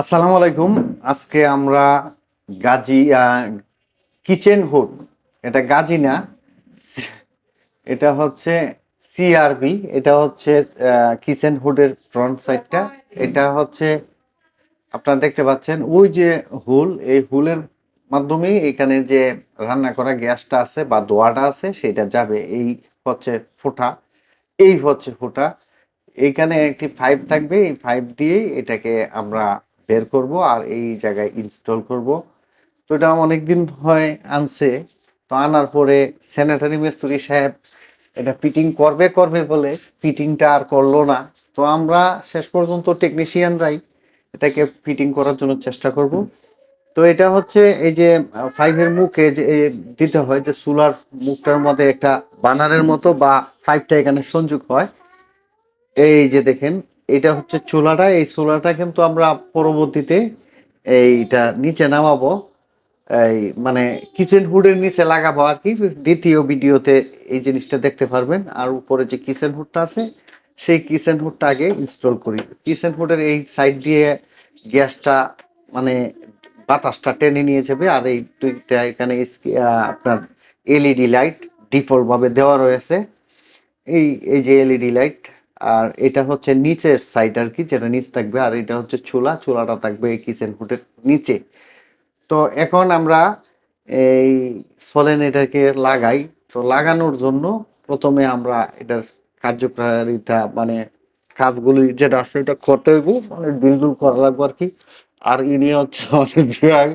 আসসালামু আলাইকুম। আজকে আমরা গাজী কিচেন হুড, এটা গাজী না, এটা হচ্ছে সিআরবি। এটা হচ্ছে কিচেন হুডের ফ্রন্ট সাইডটা। এটা হচ্ছে আপনারা দেখতে পাচ্ছেন ওই যে হুল, এই হুলের মাধ্যমে এখানে যে রান্না করা গ্যাসটা আছে বা ধোঁয়াটা আছে সেটা যাবে। এই হচ্ছে ফুটা, এই হচ্ছে ফুটা। এইখানে একটি পাইপ থাকবে, এই পাইপ দিয়ে এটাকে আমরা বের করব আর এই জায়গায় ইনস্টল করব। তো এটা অনেকদিন হয় আনছে। তো আনার পরে স্যানিটারি মিস্ত্রি সাহেব এটা ফিটিং করবে করবে বলে ফিটিংটা আর করলো না। তো আমরা শেষ পর্যন্ত টেকনিশিয়ানরাই এটাকে ফিটিং করার জন্য চেষ্টা করব। তো এটা হচ্ছে এই যে পাইপের মুখে যে দিতে হয়, যে চুলার মুখটার মধ্যে একটা বানারের মতো বা পাইপটা এখানে সংযোগ হয়। এই যে দেখেন, এটা হচ্ছে চুলাটা। এই চুলাটা কিন্তু আমরা পরবর্তীতে এইটা নিচে নামাবো, এই মানে কিচেন হুডের নিচে লাগাবো আর কি। দ্বিতীয় ভিডিওতে এই জিনিসটা দেখতে পারবেন। আর উপরে যে কিচেন হুডটা আছে সেই কিচেন হুডটা আগে ইনস্টল করি। কিচেন হুডের এই সাইড দিয়ে গ্যাসটা মানে বাতাসটা টেনে নিয়ে যাবে। আর এই দুইটা এখানে আপনার এলইডি লাইট ডিফল্ট ভাবে দেওয়া রয়েছে। এই এই যে এলইডি লাইট। আর এটা হচ্ছে নিচের সাইড আর কি, যেটা নিচ থাকবে। আর এটা হচ্ছে চুলাটা থাকবে এই কিচেন হুডের নিচে। তো এখন আমরা এই সলেনোইডটাকে লাগাই। তো লাগানোর জন্য প্রথমে আমরা এটার কার্যকারিতা মানে কাজগুলি যেটা আছে এটা করতে হইব, মানে বিলডুল করা লাগবে আর কি। আর ইনি হচ্ছে আমাদের বিআই।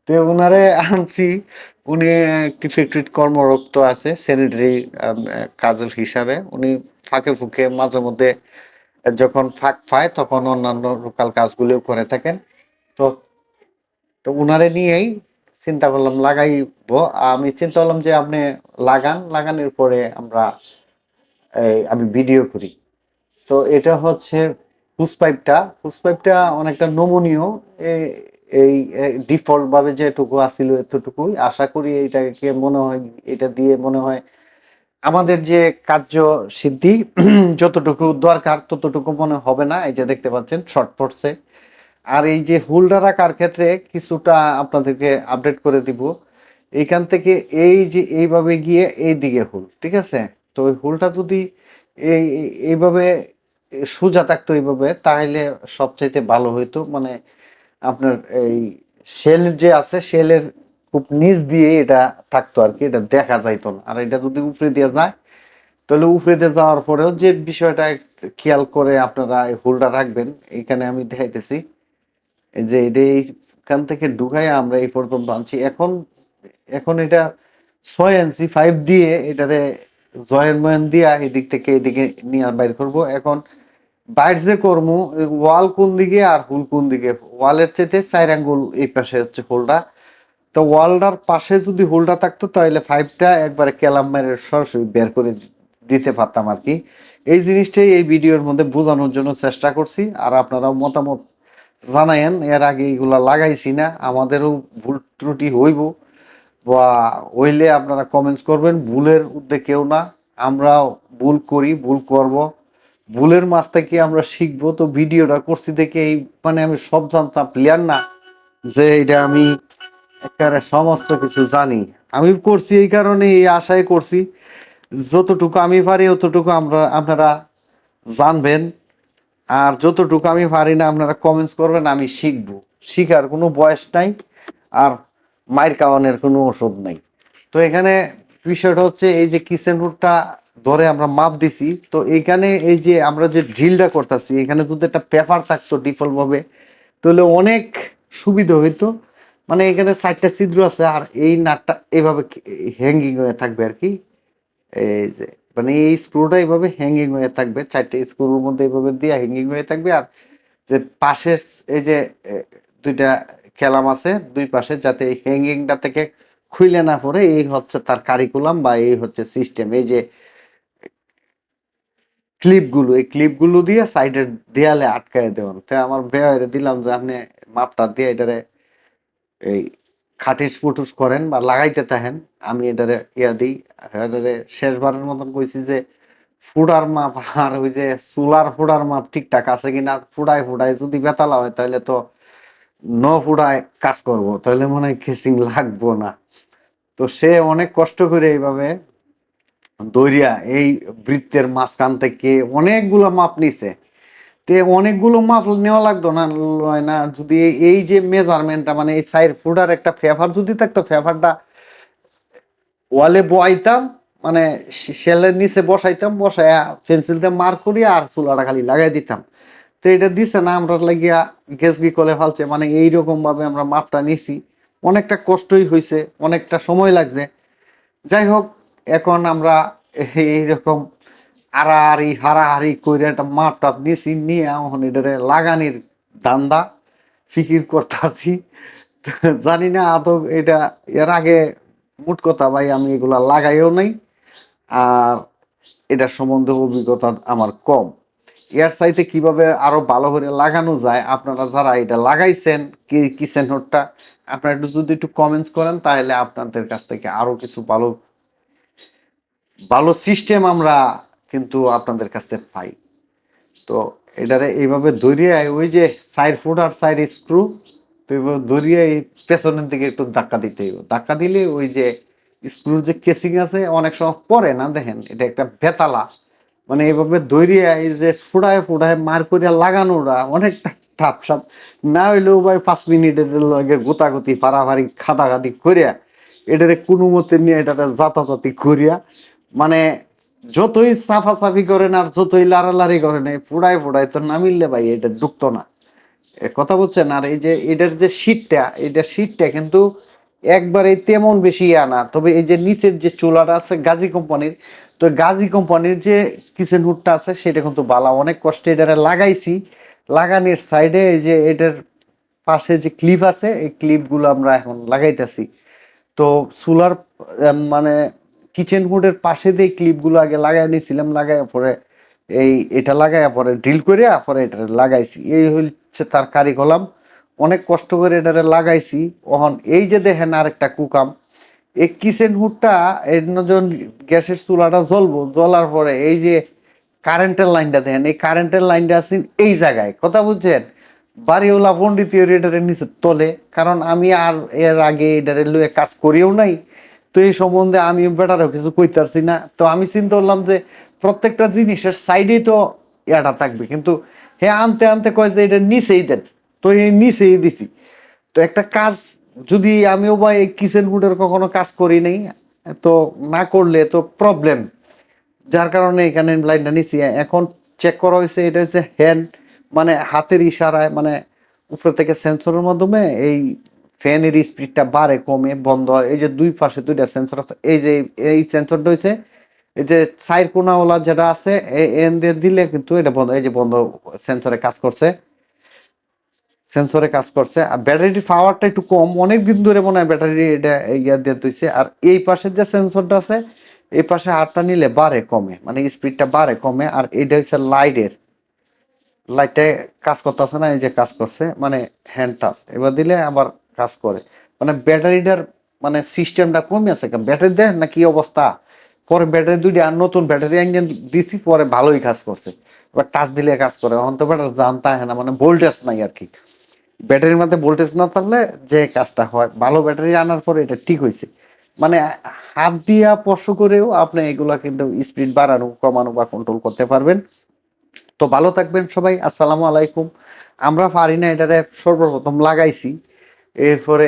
তো উনারে আনছি, উনি একটি ফ্যাক্টরির কর্মরত আছে স্যানিটারি কাজের হিসাবে। উনি ফাঁকে ফুঁকে মাঝে মধ্যে যখন ফাঁক পায় তখন অন্যান্য লোকাল কাজগুলিও করে থাকেন। তো তো উনারে নিয়েই চিন্তা করলাম লাগাইবো। আমি চিন্তা করলাম যে আপনি লাগানোর পরে আমি ভিডিও করি। তো এটা হচ্ছে হুস পাইপটা অনেকটা নমনীয়। এ- এই ডিফল্ট ভাবে যেটুকু আসিল এতটুকুই আশা করি। এইটাকে মনে হয়, এটা দিয়ে মনে হয় আমাদের যে কার্য সিদ্ধি যতটুকু দরকার ততটুকু মনে হবে না। এই যে দেখতে পাচ্ছেন শর্ট পড়ছে। আর এই যে হুলটা রাখার ক্ষেত্রে কিছুটা আপনাদেরকে আপডেট করে দিব। এইখান থেকে এই যে এইভাবে গিয়ে এই দিকে হুল, ঠিক আছে? তো ওই হুলটা যদি এইভাবে সোজা থাকতো এইভাবে, তাহলে সবচাইতে ভালো হইতো। মানে আপনার এই শেল যে আছে শেলের খুব নিচ দিয়ে এটা থাকতো আর কি, এটা দেখা যাইতো না। আর এটা যদি উপরে দিয়ে যায় তাহলে উপরে দিয়ে যাওয়ার পরেও যে বিষয়টা খেয়াল করে আপনারা এই হুলটা রাখবেন। এইখানে আমি দেখাইতেছি এই যে এটা এইখান থেকে ঢুকাই আমরা এই পর্যন্ত আনছি। এখন এখন এটা 6 ইঞ্চি পাইপ দিয়ে এটারে জয়েন ময়েন দিয়া এদিক থেকে এদিকে নিয়ে বাইর করবো। এখন বাইর যে করবো, ওয়াল কোন দিকে আর হুল কোন দিকে, ওয়ালের চাইতে 4 আঙ্গুল এই পাশে হচ্ছে হোলটা। তো ওয়ালটার পাশে যদি হোলটা থাকতো তাহলে পাইপটা একবারে কেলাম মেরে সরাসরি বের করে দিতে পারতাম আর কি। এই জিনিসটাই এই ভিডিওর মধ্যে বোঝানোর জন্য চেষ্টা করছি। আর আপনারাও মতামত জানায়েন। এর আগে এগুলা লাগাইছি না, আমাদেরও ভুল ত্রুটি হইব বা হইলে আপনারা কমেন্টস করবেন। ভুলের ঊর্ধ্বে কেউ না, আমরাও ভুল করি, ভুল করব। ভুলের মাছ থেকে আমরা শিখবো। তো ভিডিওটা করছি দেখে এই মানে আমি সব জানতাম ক্লিয়ার না যে এটা আমি একেবারে সমস্ত কিছু জানি। আমি করছি এই কারণে, এই আশায় করছি যতটুকু আমি পারি অতটুকু আপনারা জানবেন। আর যতটুকু আমি পারি না আপনারা কমেন্টস করবেন, আমি শিখবো। শিখার কোনো বয়স নাই, আর মায়ের কামানের কোনো ওষুধ নাই। তো এখানে বিষয়টা হচ্ছে এই যে কিচেন রুটটা ধরে আমরা মাপ দিছি। তো এইখানে এই যে আমরা যে ড্রিলটা করতেছি, এখানে যদি একটা পেপার থাকতো ডিফল্ট ভাবে তাহলে অনেক সুবিধা হইতো। মানে এখানে 4টা ছিদ্র আছে আর এই নাটটা এইভাবে হ্যাঙ্গিং হয়ে থাকবে আর কি। এই যে মানে এই স্ক্রুটা এইভাবে হ্যাঙ্গিং হয়ে থাকবে, 4টে স্ক্রুর মধ্যে এইভাবে দিয়ে হ্যাঙ্গিং হয়ে থাকবে। আর যে পাশের এই যে এ, দুইটা খেলাম আছে দুই পাশে, যাতে এই হ্যাঙ্গিংটা থেকে খুইলে না পড়ে। এই হচ্ছে তার কারিকুলাম বা এই হচ্ছে সিস্টেম। এই যে ক্লিপগুলো, এই ক্লিপগুলো দিয়ে সাইডের দেয়ালে আটকায় দেওয়ান। তো আমার বেয়ারে দিলাম যে আপনি মাপটা দিয়ে এটারে এই খাটিস ফুটুস করেন বা লাগাইতে থাকেন। আমি এটারে ইয়া দিই। এটারে শেষবারের মতন কইছি যে ফুডার মাপ আর ওই যে চুলার ফুডার মাপ ঠিকঠাক আছে কিনা। ফুডায় ফুডায় যদি বেতালা হয় তাহলে তো ফুটায় কাজ করব, তাহলে মনে হয় কেসিং লাগবো না। তো সে অনেক কষ্ট করে এইভাবে দৌড়িয়া এই বৃত্তের মাঝখান থেকে অনেকগুলো মাপ নিছে। তে অনেকগুলো মাপ নেওয়া লাগতো না, লয় না, যদি এই যে মেজারমেন্টটা মানে এই 4 ফুটার একটা ফেফার যদি থাকতো, ফেফারটা ওয়ালে বসাইতাম, মানে শেলের নিচে বসাইতাম, বসাইয়া পেন্সিল দিয়ে মার্ক করিয়া আর চুলাটা খালি লাগাই দিতাম। তো এটা দিছে না, আমরা লাগিয়া গেছগি করে ফেলছে, মানে এইরকম ভাবে আমরা মাপটা নিছি। অনেকটা কষ্টই হয়েছে, অনেকটা সময় লাগছে। যাই হোক, এখন আমরা এইরকম আড়াআড়ি হারাহারি করে একটা মাপ টাপ নিছি, নিয়ে এখন এটারে লাগানির ধান্দা ফিকির করতেছি। জানি না আদৌ এটা, এর আগে মোট কথা ভাই আমি এগুলা লাগাইও নাই, আর এটার সম্বন্ধে অভিজ্ঞতা আমার কম। এর চাইতে কিভাবে আরো ভালো করে লাগানো যায়, আপনারা যারা এটা লাগাইছেন কিচেন হোডটা, আপনারা একটু যদি একটু কমেন্টস করেন, তাহলে আপনাদের কাছ থেকে আরো কিছু ভালো ভালো সিস্টেম আমরা কিন্তু আপনাদের কাছ থেকে পাই। তো এটারে এইভাবে ধরিয়ে ওই যে 4 ফুট আর 4 স্ক্রু, তো এইভাবে ধরিয়ে এই পেছনের দিকে একটু ধাক্কা দিতে হইব। ধাক্কা দিলে ওই যে স্ক্রুর যে কেসিং আছে অনেক সময় পরে না, দেখেন এটা একটা বেতালা, মানে এইভাবে ধরিয়ে এই যে ফুটায় ফুটায় মার করিয়া লাগানোটা অনেকটা টাপ সাপ। না হইলেও ভাই 5 মিনিটের লাগে গোতাগুতি পারাপারি খাদাখাদি করিয়া এটারে কোনো মতে নিয়ে এটাতে জাতাজাতি করিয়া, মানে যতই সাফাসাফি করেন আর যতই লাড়ালাড়ি করেন, এই ফুড়ায় ফুড়ায় তো না মিললে ভাই এটা ঢুকতো না। কথা বলছেন। আর এই যে এটার যে শীটটা, এটা শীটটা কিন্তু একবারে তেমন বেশি আনা, তবে এই যে নিচের যে চুলাটা আছে গাজী কোম্পানির, তো গাজী কোম্পানির যে কিচেন হুডটা আছে সেটা কিন্তু বালা, অনেক কষ্টে এটা লাগাইছি। লাগানোর সাইডে এই যে এটার পাশে যে ক্লিপ আছে, এই ক্লিপগুলো আমরা এখন লাগাইতেছি। তো সোলার মানে কিচেন হুডের পাশে দিয়ে ক্লিপগুলো আগে লাগাই নিয়েছিলাম, লাগাই পরে এটা লাগাই পরে ড্রিল করে পরে এটা লাগাইছি। এই হচ্ছে তার কারিকলাম। অনেক কষ্ট করে এটারে লাগাইছি। এখন এই যে দেখেন আরেকটা কুকাম, এই কিচেন হুডটা এই যখন গ্যাসের চুলাটা জ্বলবো, জ্বলার পরে এই যে কারেন্টের লাইনটা দেখেন, এই কারেন্টের লাইনটা আছে এই জায়গায়, কথা বুঝছেন, বাড়িওয়ালা পন্ডিত এটারে নিচে তোলে, কারণ আমি আর এর আগে এটারে লুয়ে কাজ করিও নাই। তো এই সম্বন্ধে আমি বেটারও কিছু কইতারছি না। তো আমি চিন্তা করলাম যে প্রত্যেকটা জিনিসের সাইডেই তো এটা থাকবে, কিন্তু হ্যাঁ আনতে আনতে কয় যে এটা নিচেই দেন, তো এই নিচেই দিছি। তো একটা কাজ, যদি আমিও বা এই কিচেন হুডের কখনো কাজ করি নাই, তো না করলে তো প্রবলেম, যার কারণে এখানে লাইনটা নিচ্ছি। এখন চেক করা হয়েছে, এটা হচ্ছে হ্যান্ড, মানে হাতের ইশারায়, মানে উপর থেকে সেন্সরের মাধ্যমে এই ফ্যানের স্পিডটা বাড়ে কমে বন্ধ হয়। এই যে দুই পাশে দুইটা সেন্সর আছে, এই যে এই সেন্সরটা হয়েছে এই যে সাইড কোনাওয়ালা যেটা আছে, এন দিয়ে দিলে কিন্তু এটা বন্ধ, এই যে বন্ধ, সেন্সরে কাজ করছে, সেন্সরে কাজ করছে। আর ব্যাটারির পাওয়ারটা একটু কম, অনেক দিন ধরে মনে হয় ব্যাটারি এটা ইয়া দিয়ে তুইছে। আর এই পাশের যে সেন্সরটা আছে, এই পাশে হাতটা নিলে বাড়ে কমে, মানে স্পিডটা বাড়ে কমে। আর এটা হচ্ছে লাইটের, লাইটে কাজ করতেছে না, এই যে কাজ করছে, মানে হ্যান্ড টাচ এবার দিলে আবার কাজ করে। মানে ব্যাটারিটার মানে সিস্টেমটা কমে আছে, ব্যাটারি দেন না কি অবস্থা। পরে ব্যাটারি দুইটা আর নতুন ব্যাটারি ইঞ্জিন দিছি, পরে ভালোই কাজ করছে। এবার টাচ দিলে কাজ করে, এখন তো ব্যাটারি জানতা হয় না, মানে ভোল্টেজ নাই আর কি। ব্যাটারির মধ্যে ভোল্টেজ না থাকলে যে কাজটা হয়, ভালো ব্যাটারি আনার পরে এটা ঠিক হয়েছে। মানে হাত দিয়া স্পর্শ করেও আপনি এগুলা কিন্তু স্পিড বাড়ানো কমানো বা কন্ট্রোল করতে পারবেন। তো ভালো থাকবেন সবাই, আসসালামু আলাইকুম। আমরা পারি না, এটারে সর্বপ্রথম লাগাইছি, এরপরে